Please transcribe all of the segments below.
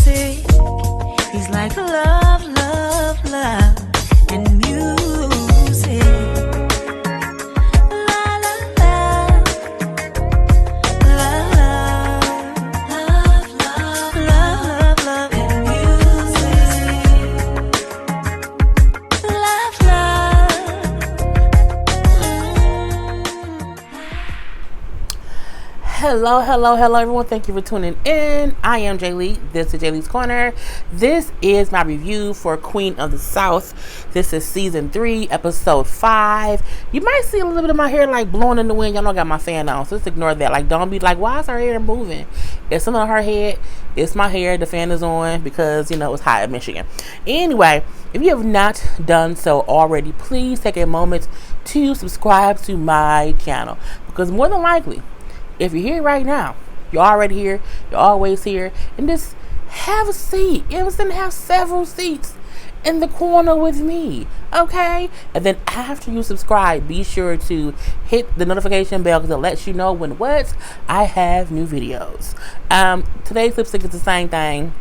music is like love, love, love, and music. La la la, love, love, love, love, love, love, and music. Love, love. Hello, everyone. Thank you for tuning in. I am Jay Lee. This is Jay Lee's Corner. This is my review for Queen of the South. This is season 3, episode 5. You might see a little bit of my hair like blowing in the wind. Y'all know I got my fan on, so just ignore that. Like, don't be like, why is her hair moving? It's something on her head. It's my hair. The fan is on because, you know, it's hot in Michigan. Anyway, if you have not done so already, please take a moment to subscribe to my channel, because more than likely, if you're here right now, you're already here, you're always here, and just have a seat. You know what I'm saying? Have several seats in the corner with me, okay? And then after you subscribe, be sure to hit the notification bell, because it lets you know when I have new videos. Today's lipstick is the same thing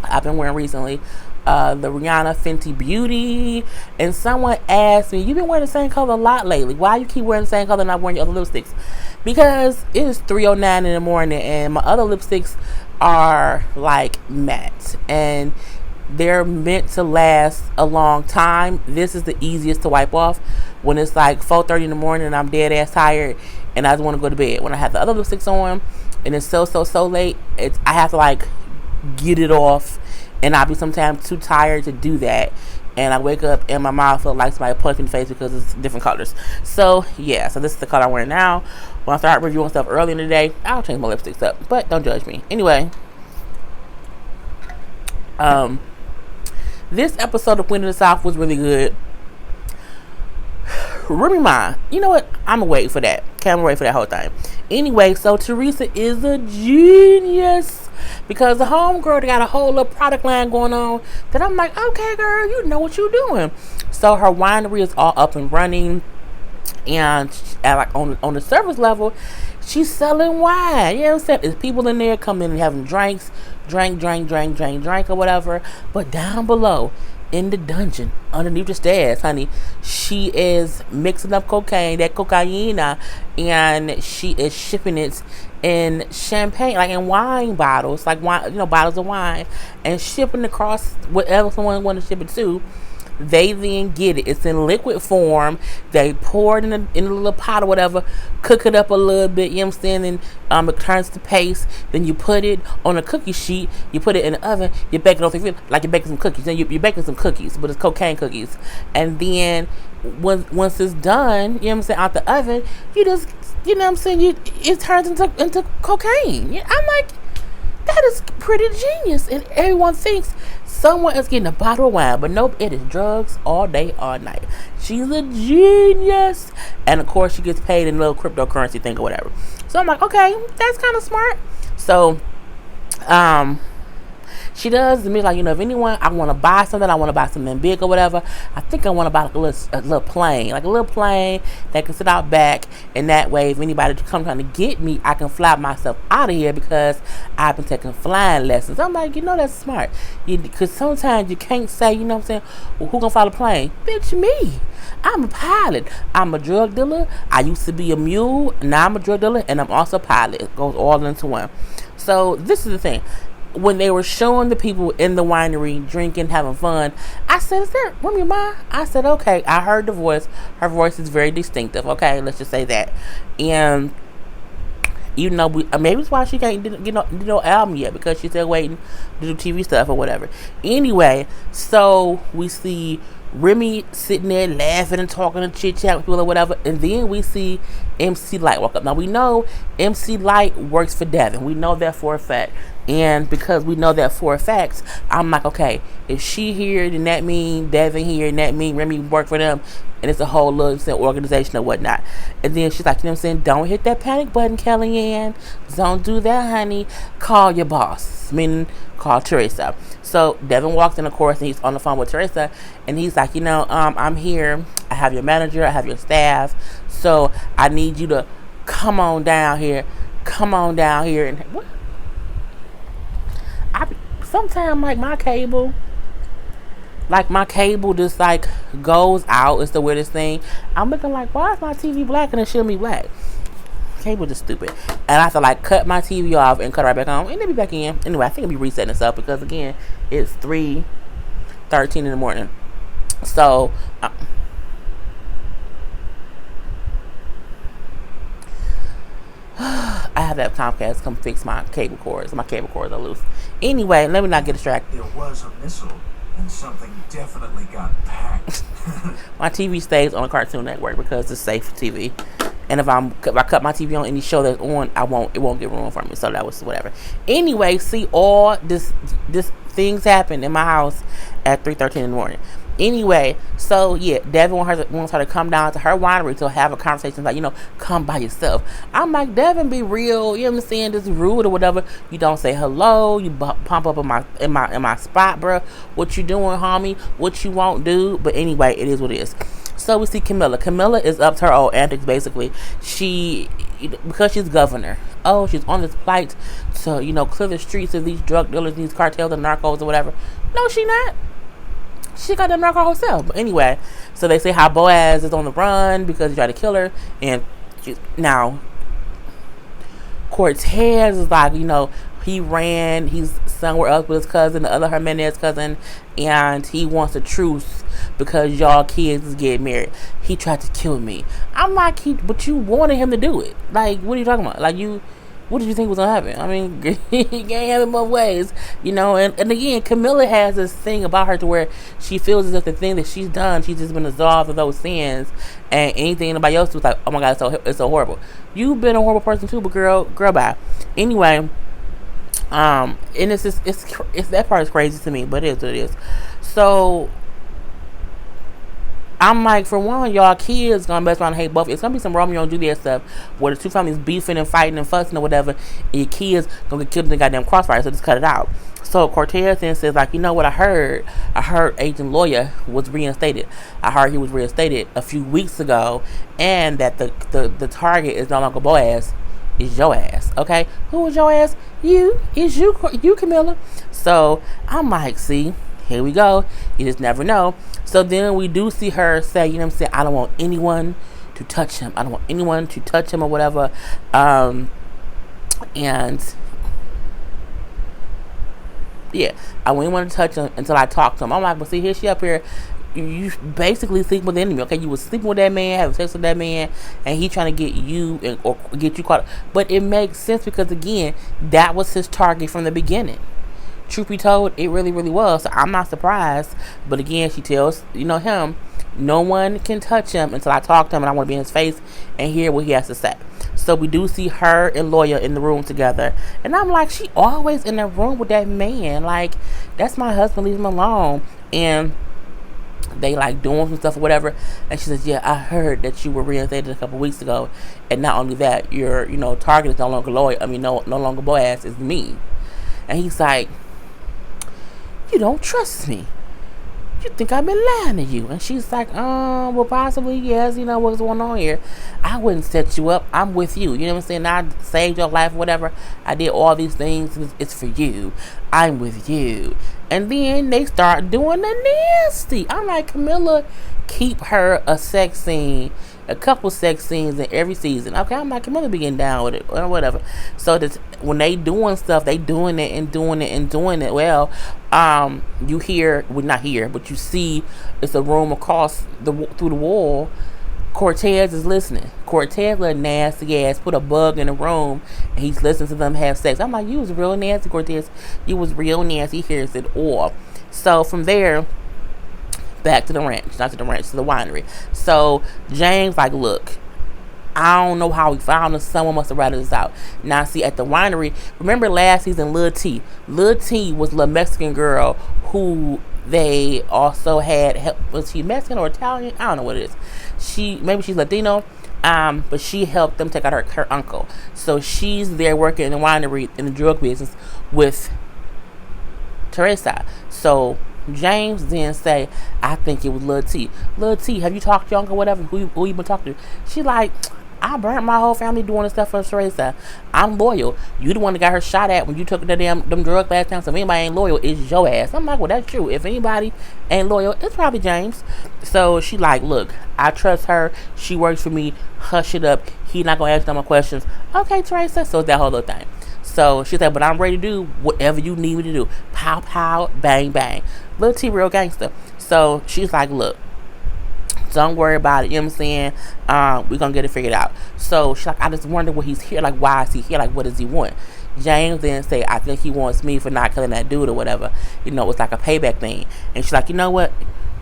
I've been wearing recently. The Rihanna Fenty Beauty. And someone asked me, you've been wearing the same color a lot lately. Why you keep wearing the same color and not wearing your other lipsticks? Because it is 3:09 in the morning and my other lipsticks are like matte and they're meant to last a long time. This is the easiest to wipe off when it's like 4:30 in the morning and I'm dead ass tired and I just want to go to bed. When I have the other lipsticks on and it's so late, I have to like get it off, and I'll be sometimes too tired to do that. And I wake up and my mouth feels like somebody punched me in the face because it's different colors. So yeah, so this is the color I'm wearing now. When I start reviewing stuff early in the day, I'll change my lipsticks up, but don't judge me. Anyway, this episode of Queen of the South was really good. Remy Ma, you know what? I'm gonna wait for that. Okay, I'm gonna wait for that whole thing. Anyway, so Theresa is a genius, because the homegirl got a whole little product line going on that I'm like, okay, girl, you know what you're doing. So her winery is all up and running, and like on the service level, she's selling wine. You know what I'm saying? There's people in there coming and having drinks, drink or whatever. But down below, in the dungeon, underneath the stairs, honey, she is mixing up cocaine, that cocaine, and she is shipping it in champagne, like in wine bottles, like wine, bottles of wine, and shipping across whatever someone want to ship it to. They then get it. It's in liquid form. They pour it in a little pot or whatever, cook it up a little bit, you know what I'm saying, and it turns to paste. Then you put it on a cookie sheet, you put it in the oven, you bake it on like you're baking some cookies. Then you're baking some cookies, but it's cocaine cookies. And then once it's done, you know what I'm saying, out the oven, you just, you know what I'm saying, it turns into cocaine. I'm like, that is pretty genius. And everyone thinks someone is getting a bottle of wine, but nope, it is drugs all day, all night. She's a genius. And of course, she gets paid in a little cryptocurrency thing or whatever. So I'm like, okay, that's kind of smart. So, she does to me, like, if anyone, I want to buy something big or whatever, I think I want to buy like a little plane that can sit out back, and that way if anybody comes trying to get me, I can fly myself out of here, because I've been taking flying lessons. I'm like, that's smart, because sometimes you can't say, you know what I'm saying, well, who gonna fly the plane? Bitch, me. I'm a pilot. I'm a drug dealer. I used to be a mule. Now I'm a drug dealer, and I'm also a pilot. It goes all into one. So this is the thing. When they were showing the people in the winery drinking, having fun, I said, is that Remy Ma? I said, okay. I heard the voice. Her voice is very distinctive. Okay, let's just say that. And even though maybe it's why she can't do no album yet, because she's still waiting to do TV stuff or whatever. Anyway, so we see Remy sitting there laughing and talking and chit chat with people or whatever, and then we see MC Light walk up. Now we know MC Light works for Devon. We know that for a fact. And because we know that for a fact, I'm like, okay, if she here, then that mean Devon here, and that mean Remy work for them, and it's a whole little organization or whatnot. And then she's like, you know what I'm saying, don't hit that panic button, Kellyanne. Don't do that, honey. Call your boss, meaning call Theresa. So Devon walks in, of course, and he's on the phone with Theresa, and he's like, I'm here. I have your manager. I have your staff. So I need you to come on down here. And what? sometimes like my cable just like goes out. It's the weirdest thing. I'm looking like, why is my TV black and it shouldn't be black? Cable just stupid. And I have to like cut my TV off and cut it right back on and then be back in. Anyway, I think I'll be resetting this up because again, it's 3:13 in the morning. So I have to have Comcast come fix my cable cords. My cable cords are loose. Anyway, let me not get distracted. There was a missile, and something definitely got packed. My TV stays on a Cartoon Network because it's safe TV. And if I cut my TV on any show that's on, it won't get ruined for me. So that was whatever. Anyway, see, all this things happen in my house at 3:13 in the morning. Anyway, so yeah, Devon wants her to come down to her winery to have a conversation, like, come by yourself. I'm like, Devon, be real, you know what I'm saying? This is rude or whatever. You don't say hello. You pump up in my spot, bro. What you doing, homie? What you won't do? But anyway, it is what it is. So we see Camila. Camila is up to her old antics, basically. Because she's governor. Oh, she's on this plight to, clear the streets of these drug dealers, these cartels and narcos or whatever. No, she not. She got the narco herself. But anyway, so they say how Boaz is on the run because he tried to kill her. And now, Cortez is like, he's somewhere else with his cousin, the other Jimenez cousin, and he wants a truce because y'all kids is getting married. He tried to kill me. I'm like, but you wanted him to do it. Like, what are you talking about? Like, what did you think was gonna happen? I mean, he can't have it both ways, And again, Camila has this thing about her to where she feels as if the thing that she's done, she's just been absolved of those sins, and anything anybody else was like, oh my God, it's so horrible. You've been a horrible person too, but girl, bye. Anyway, and it's that part is crazy to me, but it is what it is. So I'm like, for one, y'all kids gonna mess around and hate both. It's gonna be some Romeo and Juliet stuff where the two families beefing and fighting and fussing or whatever, and your kids gonna get killed in the goddamn crossfire, so just cut it out. So Cortez then says, like, you know what I heard? I heard Agent Lawyer was reinstated. I heard he was reinstated a few weeks ago, and that the target is no longer Boaz, it's your ass. Okay? Who is your ass? You. It's you, Camila. So I'm like, see, here we go. You just never know. So then we do see her say, I don't want anyone to touch him. I don't want anyone to touch him or whatever. And yeah, I wouldn't want to touch him until I talk to him. I'm like, but see, here she up here. You basically sleep with the enemy, okay? You was sleeping with that man, having sex with that man, and he trying to get you or get you caught. But it makes sense because, again, that was his target from the beginning. Truth be told, it really, really was. So I'm not surprised. But again, she tells, him, no one can touch him until I talk to him and I want to be in his face and hear what he has to say. So we do see her and Lawyer in the room together. And I'm like, she always in the room with that man. Like, that's my husband, leave him alone. And they like doing some stuff or whatever. And she says, yeah, I heard that you were reinstated a couple weeks ago. And not only that, your, target is no longer Lawyer. no longer Boaz, it's me. And he's like, you don't trust me. You think I've been lying to you. And she's like, well, possibly, yes. What's going on here? I wouldn't set you up. I'm with you. You know what I'm saying? I saved your life, whatever. I did all these things. It's for you. I'm with you. And then they start doing the nasty. I'm like, Camila, keep her a sex scene, a couple sex scenes in every season. Okay, I'm like, Camila be getting down with it or whatever. So that when they doing stuff, they doing it and doing it and doing it. Well, you hear, well, not hear, but you see, it's a room across through the wall. Cortez is listening. Cortez, little nasty ass, put a bug in the room, and he's listening to them have sex. I'm like, you was real nasty, Cortez. You was real nasty. He hears it all. So from there, back to the ranch, not to the ranch, to the winery. So James like, look, I don't know how we found this. Someone must have ratted us out. Now, see, at the winery, remember last season, Lil T was a little Mexican girl who they also had help. Was she Mexican or Italian? I don't know what it is. Maybe she's Latino, but she helped them take out her uncle. So she's there working in the winery in the drug business with Theresa. So James then say, I think it was Lil T. Lil T, have you talked to your uncle, whatever? Who you been talking to? She like, I burnt my whole family doing this stuff for Theresa. I'm loyal. You the one that got her shot at when you took the them drugs last time. So if anybody ain't loyal, it's your ass. I'm like, well, that's true. If anybody ain't loyal, it's probably James. So she like, look, I trust her. She works for me. Hush it up. He not gonna ask no more questions. Okay, Theresa. So it's that whole little thing. So she said, but I'm ready to do whatever you need me to do. Pow, pow, bang, bang. Little T real gangster. So she's like, look, don't worry about it. You know what I'm saying? We're going to get it figured out. So she's like, I just wonder what he's here. Like, why is he here? Like, what does he want? James then say, I think he wants me for not killing that dude or whatever. You know, it's like a payback thing. And she's like, you know what?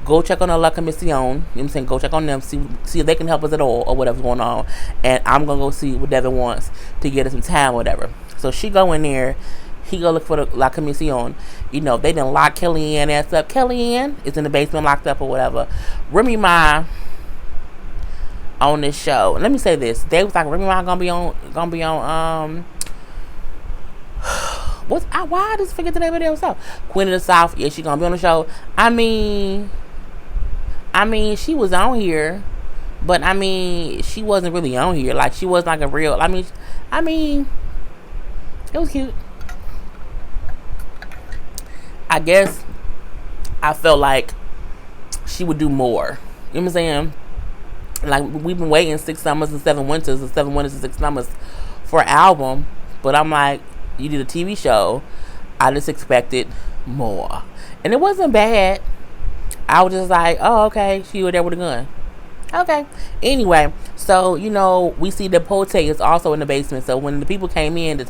Go check on the La Commission. You know what I'm saying? Go check on them. See if they can help us at all or whatever's going on. And I'm going to go see what Devon wants to get us some time or whatever. So she go in there. He go look for the La Commission. You know, they done lock Kellyanne ass up. Kellyanne is in the basement locked up or whatever. Remy Ma on this show. Let me say this. They was like, Remy Ma gonna be on why I just forget the name of the show? Queen of the South. Yeah, she gonna be on the show. I mean she was on here, but I mean she wasn't really on here. Like she was like a real I mean it was cute. I guess I felt like she would do more. You know what I'm saying? Like, we've been waiting 6 summers and 7 winters, and 7 winters and 6 summers for an album. But I'm like, you did a TV show. I just expected more. And it wasn't bad. I was just like, oh, okay. She was there with a gun. Okay. Anyway, so, you know, we see that Pote is also in the basement. So when the people came in to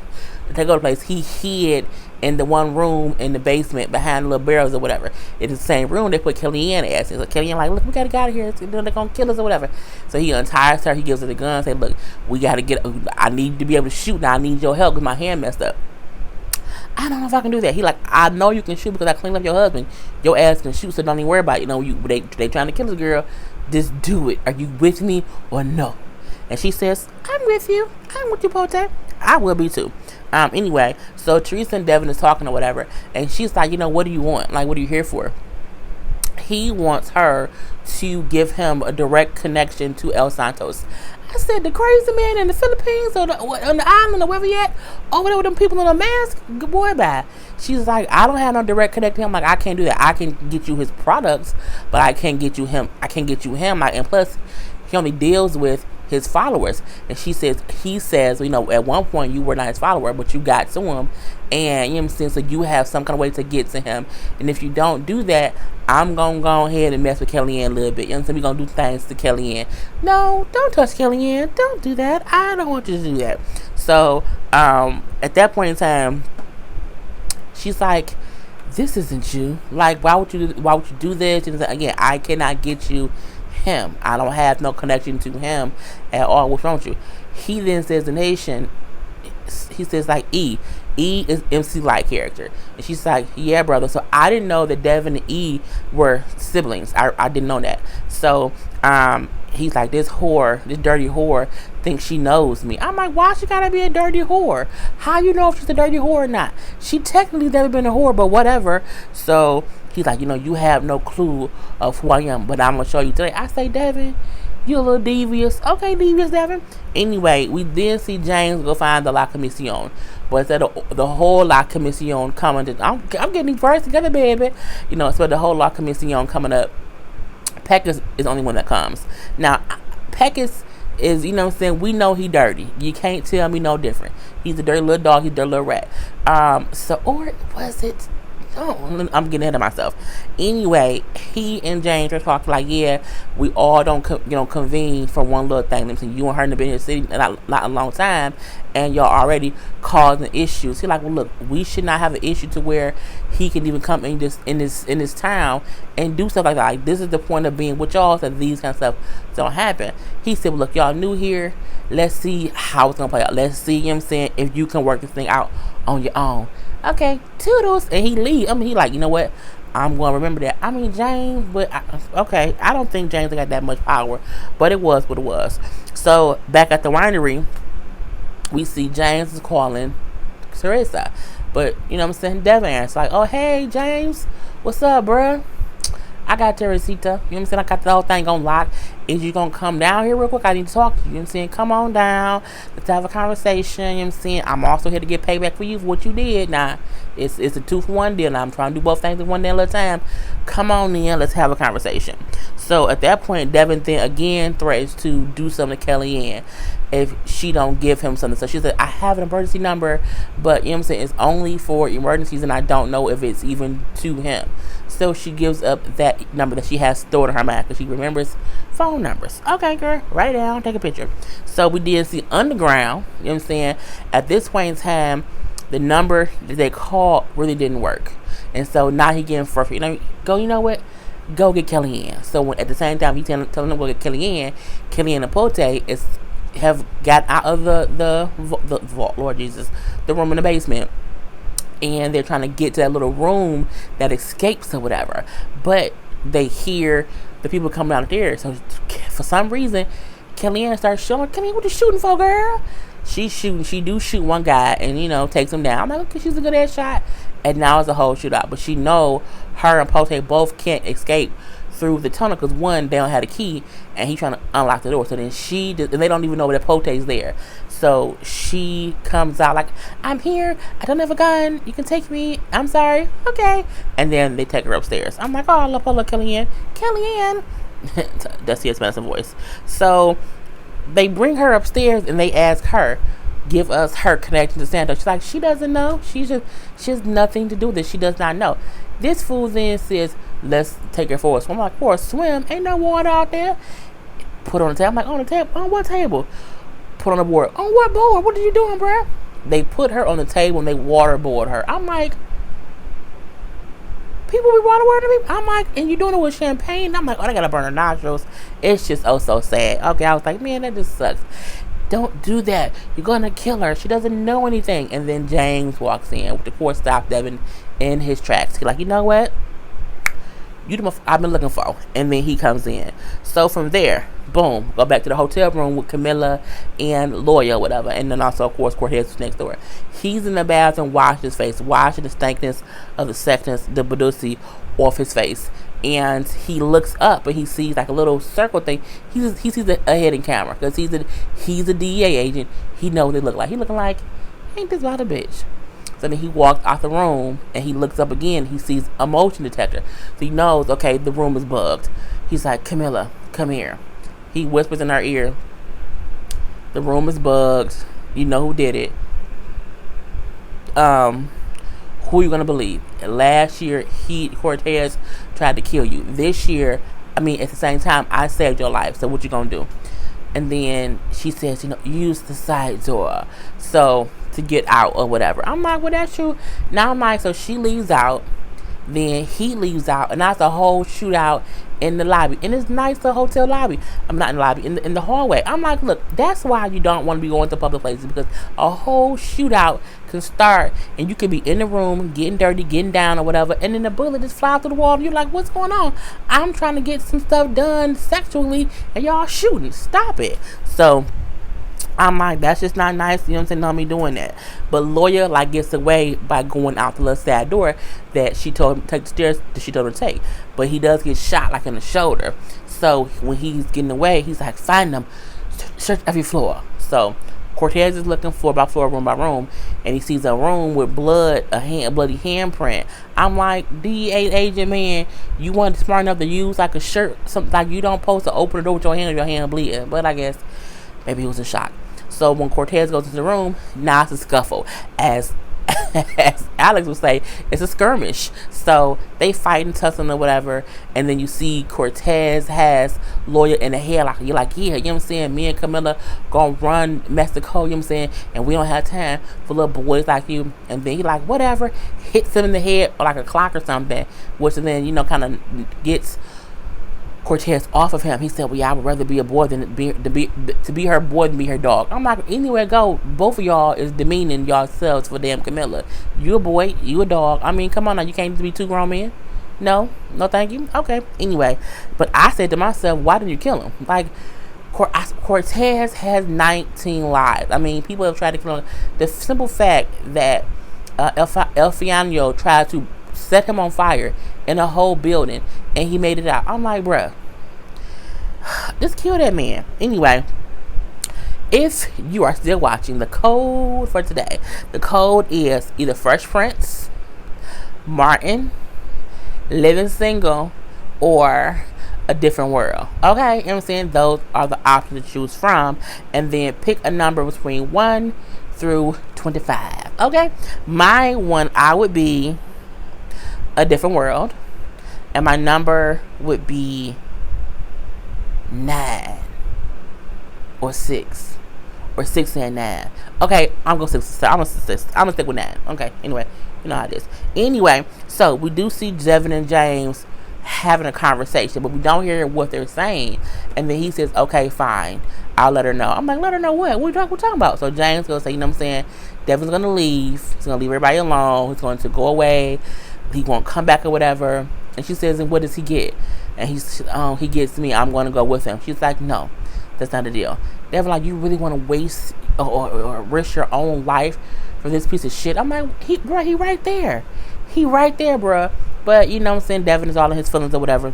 take over the place, he hid in the one room in the basement behind the little barrels or whatever. In the same room, they put Kellyanne ass in. So Kellyanne like, look, we gotta get out of here. They're gonna kill us or whatever. So he unties her. He gives her the gun. Say, look, we gotta get. I need to be able to shoot now. I need your help because my hand messed up. I don't know if I can do that. He like, I know you can shoot because I cleaned up your husband. Your ass can shoot, so don't even worry about it. You know, they trying to kill this girl. Just do it. Are you with me or no? And she says, I'm with you. I'm with you, Pote. I will be too. Anyway, so Theresa and Devon is talking or whatever, and she's like, you know, what do you want? Like, what are you here for? He wants her to give him a direct connection to El Santos. I said, the crazy man in the Philippines or on the island or wherever yet, over there with them people in a mask, good boy, bye. She's like, I don't have no direct connect to him. Like, I can't do that. I can get you his products, but I can't get you him. I can't get you him. Like, and plus, he only deals with his followers. And he says, you know, at one point you were not his follower, but you got to him, and you know what I'm saying, so you have some kind of way to get to him. And if you don't do that, I'm gonna go ahead and mess with Kellyanne a little bit. You know what I'm saying? We're gonna do things to Kellyanne. No, don't touch Kellyanne. Don't do that. I don't want you to do that. So at that point in time, she's like, this isn't you. Like, why would you do this? And again, I cannot get you him. I don't have no connection to him at all. What's wrong with you? He then says the nation. He says like E is MC Light character, and she's like, yeah, brother. So I didn't know that Devon and E were siblings. I didn't know that. So he's like, this dirty whore thinks she knows me. I'm like, why she gotta be a dirty whore? How you know if she's a dirty whore or not? She technically never been a whore, but whatever. So he's like, you know, you have no clue of who I am, but I'm gonna show you today. I say, Devon, you a little devious. Okay, devious, Devon. Anyway, we then see James go find the La Commission. But instead of the whole La Commission coming to, I'm getting these words together, baby. You know, so the whole La Commission coming up, Pecos is the only one that comes. Now, Pecos is, you know what I'm saying, we know he dirty. You can't tell me no different. He's a dirty little dog. He's a dirty little rat. Or was it? Oh, I'm getting ahead of myself. Anyway, he and James are talking like, yeah, we all don't convene for one little thing. I'm saying, you and her have been in the city not a long time, and y'all already causing issues. He's like, well, look, we should not have an issue to where he can even come in this town and do stuff like that. Like, this is the point of being with y'all, so these kind of stuff don't happen. He said, well, look, y'all new here. Let's see how it's gonna play out. Let's see, you know what I'm saying, if you can work this thing out on your own. Okay, toodles. And he leave. I mean, he like, you know what? I'm going to remember that. I mean, James, but okay. I don't think James got that much power, but it was what it was. So back at the winery, we see James is calling Theresa, but you know what I'm saying, Devon. It's like, oh, hey, James, what's up, bruh? I got Teresita. You know what I'm saying? I got the whole thing on lock. Is you gonna come down here real quick? I need to talk to you. You know what I'm saying? Come on down. Let's have a conversation. You know what I'm saying? I'm also here to get payback for you for what you did. Now, it's a 2-for-1 deal. Now, I'm trying to do both things at one day at a time. Come on in. Let's have a conversation. So, at that point, Devon then again threatens to do something to Kellyanne if she don't give him something. So, she said, I have an emergency number, but, you know what I'm saying, it's only for emergencies, and I don't know if it's even to him. So, she gives up that number that she has stored in her mind because she remembers phone numbers. Okay, girl, write it down, take a picture. So, we did see underground, you know what I'm saying, at this point in time, the number that they called really didn't work. And so, now he getting frustrated. You know what? Go get Kellyanne. So, when, at the same time, he telling them to go get Kellyanne and Pote have got out of the vault, Lord Jesus, the room in the basement. And they're trying to get to that little room that escapes or whatever. But they hear the people coming out there. So for some reason, Kellyanne starts showing, Kellyanne, what you shooting for, girl? She's shooting. She do shoot one guy and, takes him down. I'm like, okay, she's a good ass shot. And now it's a whole shootout. But she know her and Pote both can't escape through the tunnel because one, they don't have a key and he's trying to unlock the door. So then and they don't even know that Pote's there. So she comes out like, I'm here. I don't have a gun. You can take me. I'm sorry. Okay. And then they take her upstairs. I'm like, oh, I love Kellyanne. Kellyanne. That's the expensive voice. So they bring her upstairs and they ask her, give us her connection to Santo. She's like, she doesn't know. She has nothing to do with this. She does not know. This fool then says, let's take her for a swim. I'm like, for a swim? Ain't no water out there. Put on the table. I'm like, on the table? On what table? Put on the board. On what board? What are you doing, bruh? They put her on the table and they waterboard her. I'm like, people be waterboarding me? I'm like, and you doing it with champagne? I'm like, oh, they gotta burn her nostrils. It's just so sad. Okay, I was like, man, that just sucks. Don't do that. You're gonna kill her. She doesn't know anything. And then James walks in with the court stop Devon in his tracks. He's like, you know what? I've been looking for. And then he comes in. So from there, boom, go back to the hotel room with Camila and Lawyer, whatever. And then also, of course, Cortez was next door. He's in the bathroom, washing his face, washing the stankness of the seconds, the Badusi off his face. And he looks up and he sees like a little circle thing. He sees a hidden camera because he's a DEA agent. He knows what they look like. He looking like, ain't this about a bitch? So then he walks out the room and he looks up again. He sees a motion detector. So he knows, okay, the room is bugged. He's like, Camila, come here. He whispers in her ear, the room is bugged. You know who did it. Who are you going to believe? Last year, Cortez tried to kill you. This year, at the same time, I saved your life. So what you going to do? And then she says, use the side door. So to get out or whatever. I'm like, well, that's true. Now I'm like, so she leaves out. Then he leaves out. And that's a whole shootout in the lobby. In this nice little hotel lobby. I'm not in the lobby. In the hallway. I'm like, look, that's why you don't want to be going to public places. Because a whole shootout can start. And you can be in the room, getting dirty, getting down or whatever. And then the bullet just flies through the wall. And you're like, what's going on? I'm trying to get some stuff done sexually. And y'all shooting. Stop it. So I'm like, that's just not nice. You know what I'm saying? Not me doing that. But Lawyer gets away by going out the little side door that she told him to take the stairs that she told him to take. But he does get shot in the shoulder. So when he's getting away, he's like, find them, search every floor. So Cortez is looking floor by floor, room by room, and he sees a room with blood, a bloody handprint. I'm like, DEA agent, man, you weren't smart enough to use a shirt, something like you don't supposed to open the door with your hand bleeding. But I guess maybe he was in shock. So when Cortez goes into the room, now it's a scuffle. As Alex would say, it's a skirmish. So they fight and tussle or whatever. And then you see Cortez has Lawyer in the head. You're like, yeah, you know what I'm saying? Me and Camila gonna run Mexico, you know what I'm saying? And we don't have time for little boys like you. And then he whatever, hits him in the head or like a clock or something. Which then, kind of gets Cortez off of him. He said, well, yeah, I would rather be a boy than to be her boy than be her dog. I'm like, anywhere I go, both of y'all is demeaning yourselves for damn Camila. You a boy, you a dog. Come on now, you can't be two grown men. No, thank you. Okay, anyway, but I said to myself, why didn't you kill him? Cortez has 19 lives. People have tried to kill him. The simple fact that El Fiano tried to set him on fire in a whole building, and he made it out. I'm like, bruh, just kill that man. Anyway, if you are still watching, the code for today, the code is either Fresh Prince, Martin, Living Single, or A Different World. Okay, you know what I'm saying? Those are the options to choose from. And then pick a number between 1 through 25. Okay, my one, I would be A Different World. And my number would be 9 or 6. Or 6 and 9. Okay, I'm gonna stick with 9. Okay, anyway, you know how it is. Anyway, so we do see Devon and James having a conversation, but we don't hear what they're saying. And then he says, okay, fine, I'll let her know. I'm like, let her know what? What are we talking about? So James gonna say, you know what I'm saying? Devon's gonna leave. He's gonna leave everybody alone. He's going to go away. He won't come back or whatever. And she says, and what does he get? And he gets me. I'm gonna go with him. She's like, no, that's not the deal. Devon, like, you really want to waste or risk your own life for this piece of shit? I'm like, he right there. He right there, bruh. But, you know what I'm saying, Devon is all in his feelings or whatever.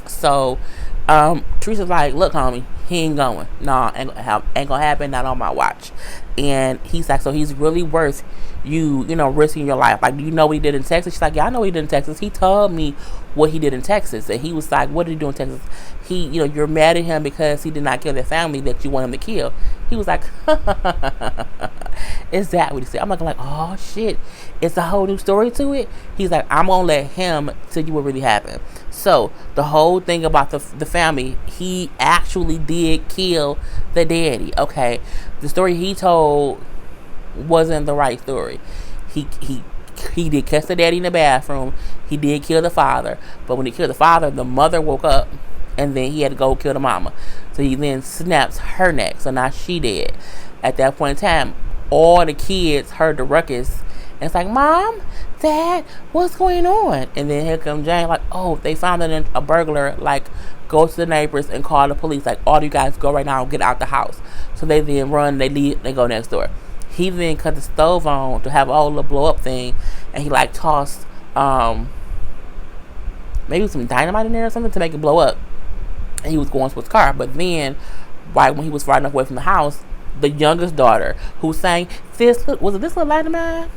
So, Theresa's like, look, homie, he ain't going. Nah, ain't gonna happen, not on my watch. And he's like, so he's really worth you know, risking your life. Like, do you know what he did in Texas? She's like, yeah, I know what he did in Texas. He told me what he did in Texas. And he was like, what did he do in Texas? He, you know, you're mad at him because he did not kill their family that you want him to kill. He was like, is that what he said? I'm like, oh shit, it's a whole new story to it. He's like, I'm gonna let him tell you what really happened. So the whole thing about the family, he actually did kill the daddy. Okay, the story he told wasn't the right story. He did catch the daddy in the bathroom. He did kill the father, but when he killed the father, the mother woke up, and then he had to go kill the mama. So he then snaps her neck. So now she dead. At that point in time, all the kids heard the ruckus, and it's like, Mom, Dad, what's going on? And then here comes Jane, like, oh, they found a burglar. Like, go to the neighbors and call the police. Like, all you guys go right now and get out the house. So they then run, they leave, they go next door. He then cut the stove on to have a whole little blow up thing, and he like tossed maybe some dynamite in there or something to make it blow up. And he was going to his car, but then right when he was riding away from the house, the youngest daughter who sang this little light of mine?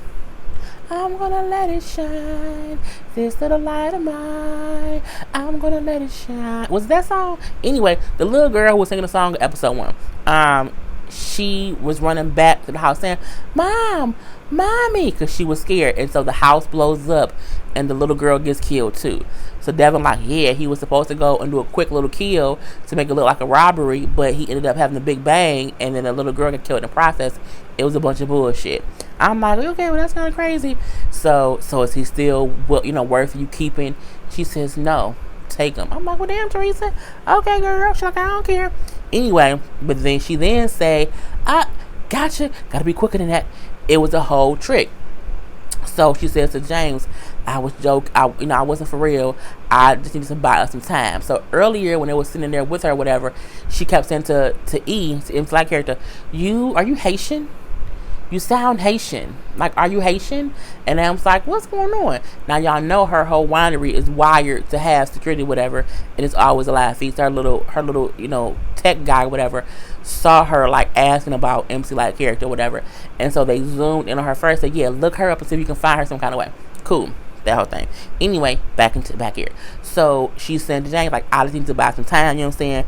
I'm gonna let it shine. This little light of mine, I'm gonna let it shine. Was that song? Anyway, the little girl who was singing the song in episode 1, she was running back to the house saying, Mom, Mommy, because she was scared. And so the house blows up and the little girl gets killed too. So Devon like, yeah, he was supposed to go and do a quick little kill to make it look like a robbery, but he ended up having a big bang, and then the little girl got killed in the process. It was a bunch of bullshit. I'm like, okay, well, that's kind of crazy. So is he still, worth you keeping? She says, no, take him. I'm like, well, damn, Theresa. Okay, girl. She's like, I don't care. Anyway, but then she then say, gotcha. Gotta be quicker than that. It was a whole trick. So she says to James, I was joking. I wasn't for real. I just needed to buy us some time. So earlier when they was sitting there with her or whatever, she kept saying to Flat character, are you Haitian? You sound Haitian. Like, are you Haitian? And I was like, what's going on? Now, y'all know her whole winery is wired to have security, whatever, and it's always a live feed. So her little, tech guy, whatever, saw her, like, asking about MC Light character, whatever. And so they zoomed in on her first, said, yeah, look her up and see if you can find her some kind of way. Cool. That whole thing. Anyway, back here. So she's saying to James, like, I just need to buy some time, you know what I'm saying?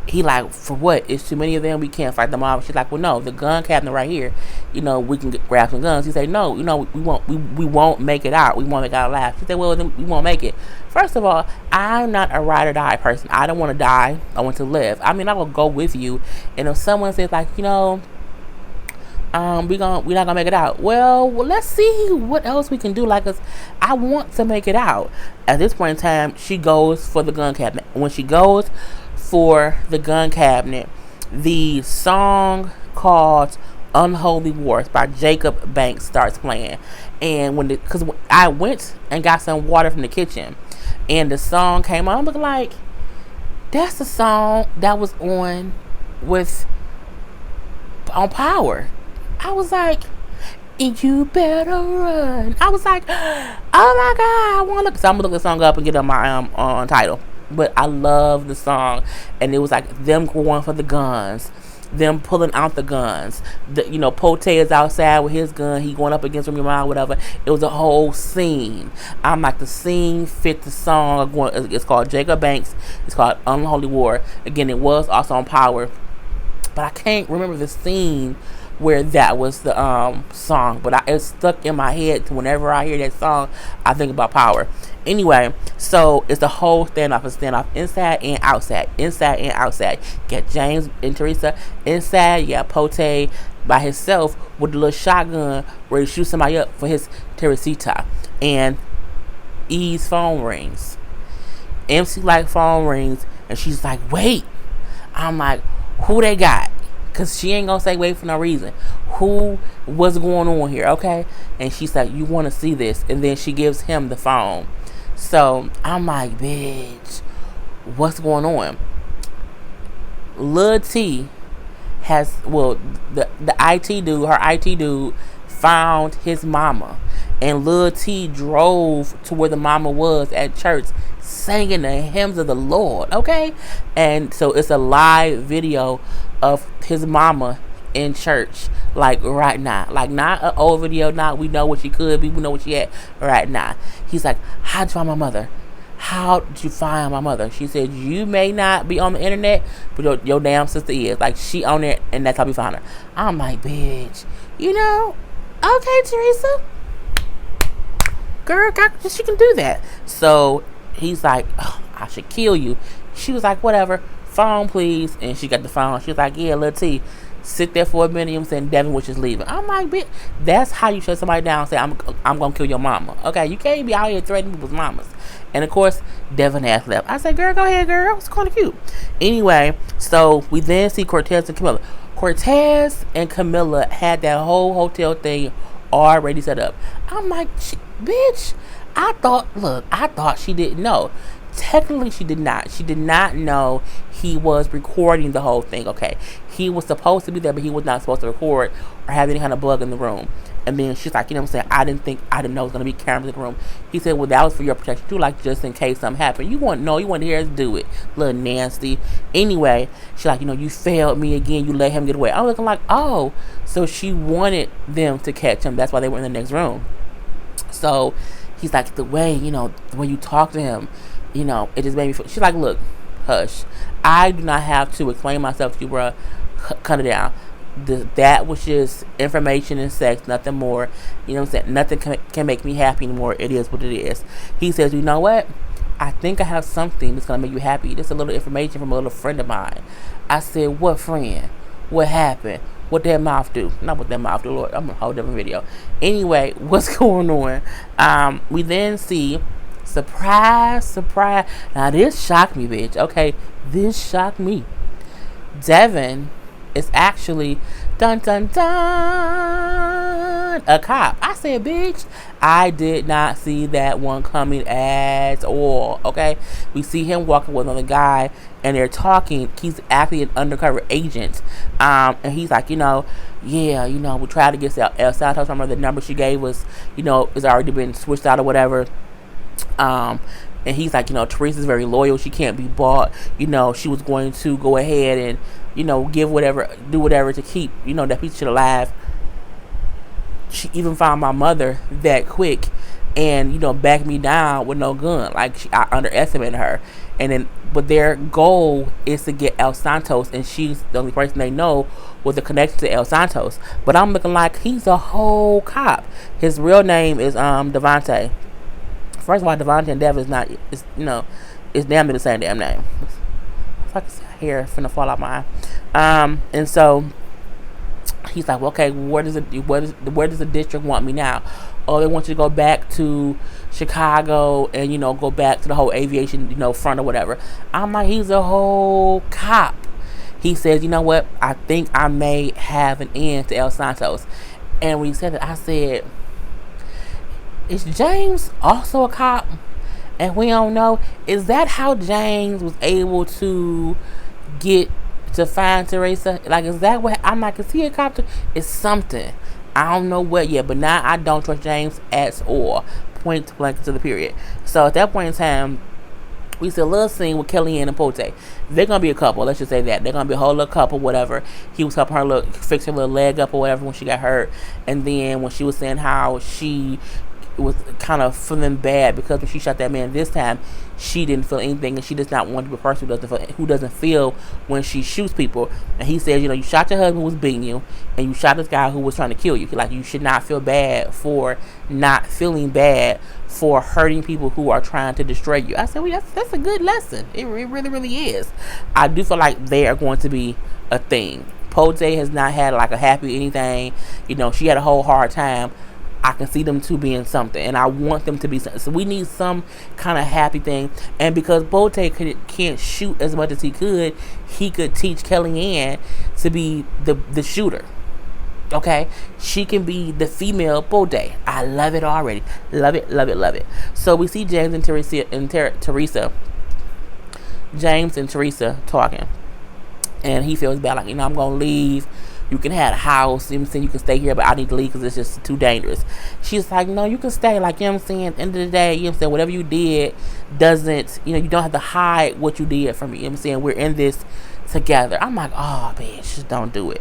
He like, for what? It's too many of them. We can't fight them off. She's like, well, no, the gun cabinet right here. We can grab some guns. He said, no, we won't make it out. We won't make it out alive. She said, well, then we won't make it. First of all, I'm not a ride or die person. I don't want to die. I want to live. I mean, I will go with you. And if someone says like, we're not gonna make it out. Well, let's see what else we can do. Like, I want to make it out. At this point in time, she goes for the gun cabinet. When she goes for the gun cabinet, the song called Unholy Wars by Jacob Banks starts playing. And because I went and got some water from the kitchen and the song came on, I'm like, that's the song that was on Power. I was like, You better run. I was like, oh my God, I want to look. So I'm going to look the song up and get on my on title. But I love the song. And it was like them going for the guns. Them pulling out the guns. Pote is outside with his gun. He going up against him, whatever. It was a whole scene. I'm like, the scene fit the song. It's called Jacob Banks. It's called Unholy War. Again, it was also on Power. But I can't remember the scene where that was the song, but it's stuck in my head. Whenever I hear that song, I think about Power. Anyway, so it's the whole standoff. It's standoff inside and outside, inside and outside. Get James and Theresa inside. Yeah, Pote by himself with the little shotgun ready to shoot somebody up for his Teresita. And E's phone rings. MC like phone rings, and she's like, "Wait." I'm like, "Who they got?" Because she ain't going to say wait for no reason. What's going on here, okay? And she's like, "You want to see this?" And then she gives him the phone. So I'm like, bitch, what's going on? Lil T has, the IT dude, her IT dude, found his mama. And Lil T drove to where the mama was at church, singing the hymns of the Lord, okay? And so it's a live video of his mama in church, like right now. Like, not an old video, not we know what she could be, we know what she had right now. He's like, "How'd you find my mother? How did you find my mother?" She said, "You may not be on the internet, but your damn sister is. Like, she on it, and that's how we found her." I'm like, bitch, okay, Theresa. Girl, she can do that. So he's like, "Oh, I should kill you." She was like, "Whatever, phone please." And she got the phone. She was like, "Yeah, Lil T, sit there for a minute." I'm saying Devon was just leaving. I'm like, bitch, that's how you shut somebody down and say, I'm gonna kill your mama. Okay, you can't be out here threatening people's mamas. And of course, Devon has left. I said, "Girl, go ahead, girl. It's kind of cute." Anyway, so we then see Cortez and Camila. Cortez and Camila had that whole hotel thing already set up. I'm like, bitch, I thought she didn't know. Technically, she did not. She did not know he was recording the whole thing, okay? He was supposed to be there, but he was not supposed to record or have any kind of bug in the room. And then she's like, I'm saying, I didn't know it was going to be cameras in the room. He said, "Well, that was for your protection too, like just in case something happened. You want to hear us do it. Little nasty." Anyway, she's like, "You failed me again. You let him get away." I'm looking like, oh, so she wanted them to catch him. That's why they were in the next room. So he's like, the way you talk to him, it just made me feel. She's like, "Look, hush. I do not have to explain myself to you, bruh. Cut it down. That was just information and sex, nothing more. You know what I'm saying? Nothing can make me happy anymore. It is what it is." He says, "You know what? I think I have something that's going to make you happy. Just a little information from a little friend of mine." I said, "What friend? What happened? What that mouth do?" Not what that mouth do, Lord. I'm going to hold different video. Anyway, what's going on? We then see, surprise. Now, this shocked me, bitch. Okay, this shocked me. Devon is actually, dun dun dun, a cop. I said, bitch, I did not see that one coming at all. Okay, we see him walking with another guy, and they're talking. He's actually an undercover agent, and he's like, we tried to get El Santos from her. The number she gave was, it's already been switched out or whatever. And he's like, Teresa's very loyal. She can't be bought. She was going to go ahead and, do whatever to keep, that piece of shit alive. She even found my mother that quick and, backed me down with no gun. Like, I underestimated her. But their goal is to get El Santos, and she's the only person they know with a connection to El Santos. But I'm looking like he's a whole cop. His real name is Devontae. First of all, Devontae and Devon is not, it's damn near the same damn name. It's like hair finna fall out my eye. And so he's like, well, okay, where does the district want me now? Oh, they want you to go back to Chicago and, go back to the whole aviation, front or whatever. I'm like, he's a whole cop. He says, "You know what? I think I may have an end to El Santos." And when he said that, I said, is James also a cop? And we don't know. Is that how James was able to get to find Theresa? Like, is that what I'm like? Is he a cop? It's something. I don't know what yet, but now I don't trust James at all. Point blank to the period. So at that point in time, we see a little scene with Kellyanne and Pote. They're gonna be a couple. Let's just say that they're gonna be a whole little couple, whatever. He was helping her fix her little leg up or whatever when she got hurt, and then when she was saying how she was kind of feeling bad because when she shot that man this time, she didn't feel anything, and she does not want to be a person who doesn't feel when she shoots people. And he says, you shot your husband who was beating you, and you shot this guy who was trying to kill you. Like, you should not feel bad for not feeling bad for hurting people who are trying to destroy you. I said, well, that's a good lesson. It really, really is. I do feel like they are going to be a thing. Pote has not had like a happy anything. She had a whole hard time. I can see them two being something, and I want them to be something. So we need some kind of happy thing. And because Pote can't shoot as much as he could teach Kellyanne to be the shooter. Okay, she can be the female Pote. I love it already. Love it, love it, love it. So we see James and Theresa. James and Theresa talking, and he feels bad. Like, I'm gonna leave. You can have a house. You can stay here, but I need to leave because it's just too dangerous. She's like, no, you can stay. Like, at the end of the day, whatever you did doesn't, you don't have to hide what you did from me. We're in this together. I'm like, oh, bitch, don't do it.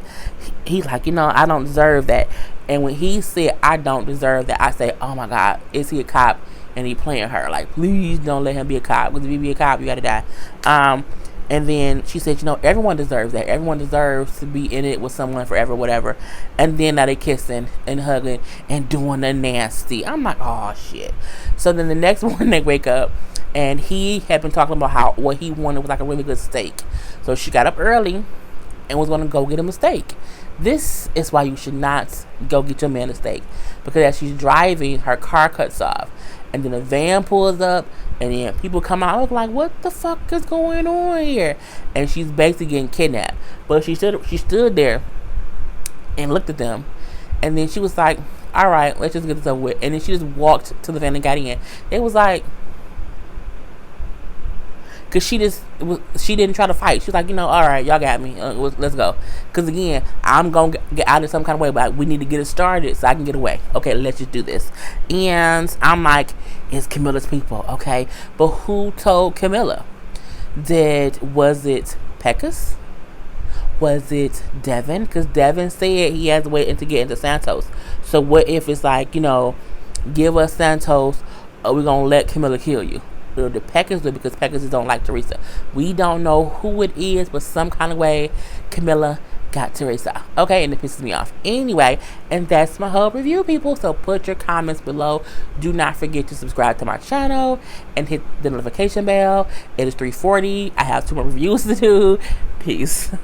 He's like, I don't deserve that. And when he said, I don't deserve that, I say, oh my God, is he a cop? And he playing her. Like, please don't let him be a cop. Because if you be a cop, you got to die. And then she said, everyone deserves that. Everyone deserves to be in it with someone forever, whatever. And then now they kissing and hugging and doing the nasty. I'm like, oh, shit. So then the next morning they wake up, and he had been talking about how what he wanted was like a really good steak. So she got up early and was going to go get him a steak. This is why you should not go get your man a steak. Because as she's driving, her car cuts off. And then a van pulls up, and then people come out look like, what the fuck is going on here? And she's basically getting kidnapped. But she stood there and looked at them, and then she was like, all right, let's just get this over with. And then she just walked to the van and got in. It was like, because she didn't try to fight. She was like, all right, y'all got me. Let's go. Because again, I'm going to get out of some kind of way, but we need to get it started so I can get away. Okay, let's just do this. And I'm like, it's Camilla's people, okay? But who told Camilla? Was it Pecos? Was it Devon? Because Devon said he has to wait to get into Santos. So what if it's like, give us Santos, or we're going to let Camilla kill you? The Pecos do, because Pecos don't like Theresa. We don't know who it is, but some kind of way Camilla got Theresa. Okay, and it pisses me off. Anyway, and that's my whole review, people. So put your comments below. Do not forget to subscribe to my channel and hit the notification bell. It is 3:40. I have 2 more reviews to do. Peace.